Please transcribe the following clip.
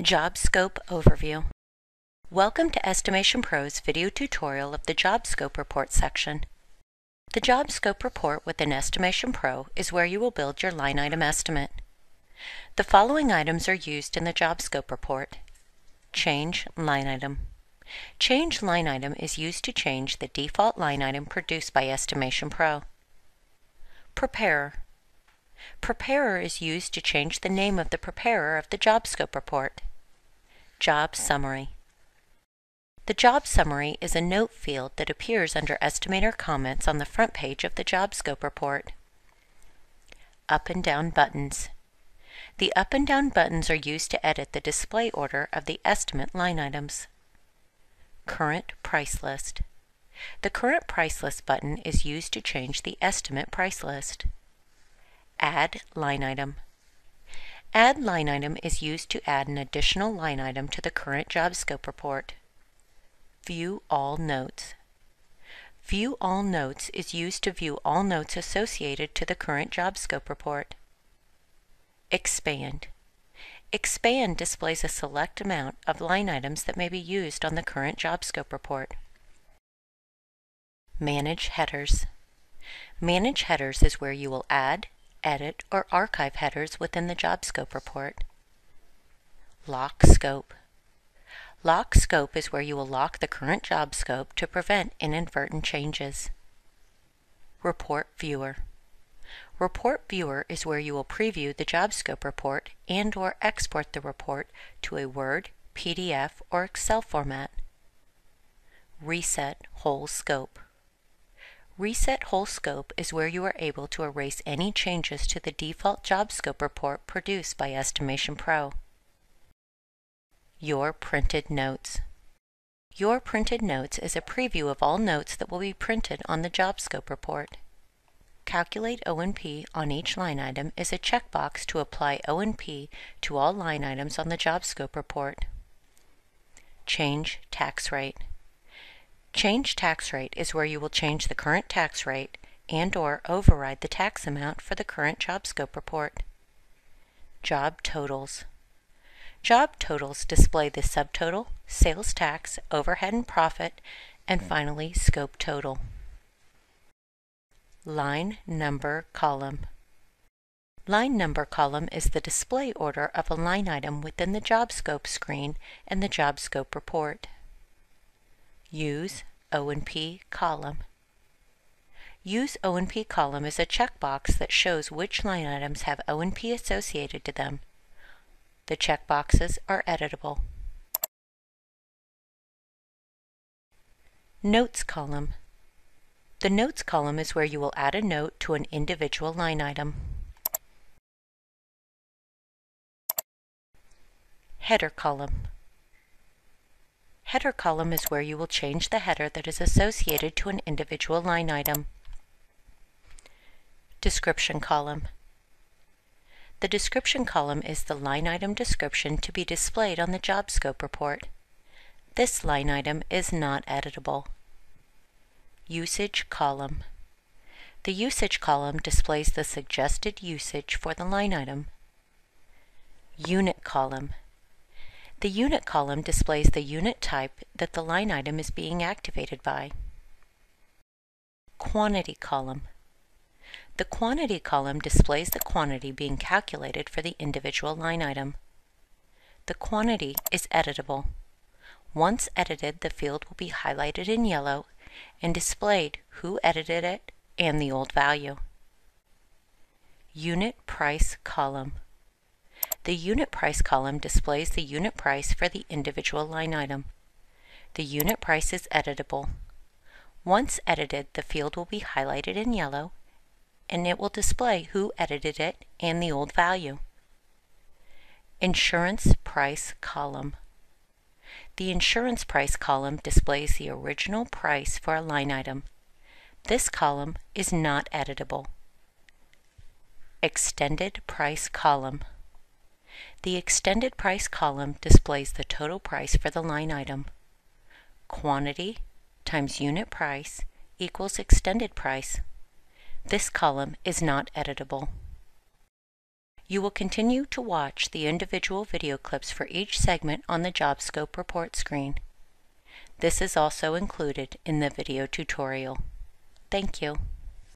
Job Scope Overview. Welcome to estimationPRO's video tutorial of the Job Scope Report section. The Job Scope Report within estimationPRO is where you will build your line item estimate. The following items are used in the Job Scope Report. Change line item. Change line item is used to change the default line item produced by estimationPRO. Preparer. Preparer is used to change the name of the preparer of the Job Scope Report. Job Summary. The Job Summary is a note field that appears under Estimator comments on the front page of the Job Scope Report. Up and down buttons. The up and down buttons are used to edit the display order of the estimate line items. Current Price List. The Current Price List button is used to change the estimate price list. Add line item. Add line item is used to add an additional line item to the current Job Scope Report. View all notes. View all notes is used to view all notes associated to the current Job Scope Report. Expand. Expand displays a select amount of line items that may be used on the current Job Scope Report. Manage headers. Manage headers is where you will add, edit, or archive headers within the Job Scope Report. Lock Scope. Lock Scope is where you will lock the current job scope to prevent inadvertent changes. Report Viewer. Report Viewer is where you will preview the Job Scope Report and/or export the report to a Word, PDF, or Excel format. Reset Whole Scope. Reset Whole Scope is where you are able to erase any changes to the default Job Scope Report produced by estimationPRO. Your Printed Notes. Your Printed Notes is a preview of all notes that will be printed on the Job Scope Report. Calculate O&P on each line item is a checkbox to apply O&P to all line items on the Job Scope Report. Change Tax Rate. Change tax rate is where you will change the current tax rate and/or override the tax amount for the current Job Scope Report. Job Totals. Job totals display the subtotal, sales tax, overhead and profit, and finally scope total. Line Number Column. Line Number Column is the display order of a line item within the Job Scope screen and the Job Scope Report. Use O&P Column. Use O&P Column is a checkbox that shows which line items have O&P associated to them. The checkboxes are editable. Notes Column. The Notes column is where you will add a note to an individual line item. Header Column. Header column is where you will change the header that is associated to an individual line item. Description Column. The Description column is the line item description to be displayed on the Job Scope Report. This line item is not editable. Usage Column. The Usage column displays the suggested usage for the line item. Unit Column. The Unit column displays the unit type that the line item is being activated by. Quantity Column. The Quantity column displays the quantity being calculated for the individual line item. The quantity is editable. Once edited, the field will be highlighted in yellow and displayed who edited it and the old value. Unit Price Column. The Unit Price column displays the unit price for the individual line item. The unit price is editable. Once edited, the field will be highlighted in yellow, and it will display who edited it and the old value. Insurance Price Column. The Insurance Price column displays the original price for a line item. This column is not editable. Extended Price Column. The Extended Price column displays the total price for the line item. Quantity times unit price equals extended price. This column is not editable. You will continue to watch the individual video clips for each segment on the Job Scope Report screen. This is also included in the video tutorial. Thank you.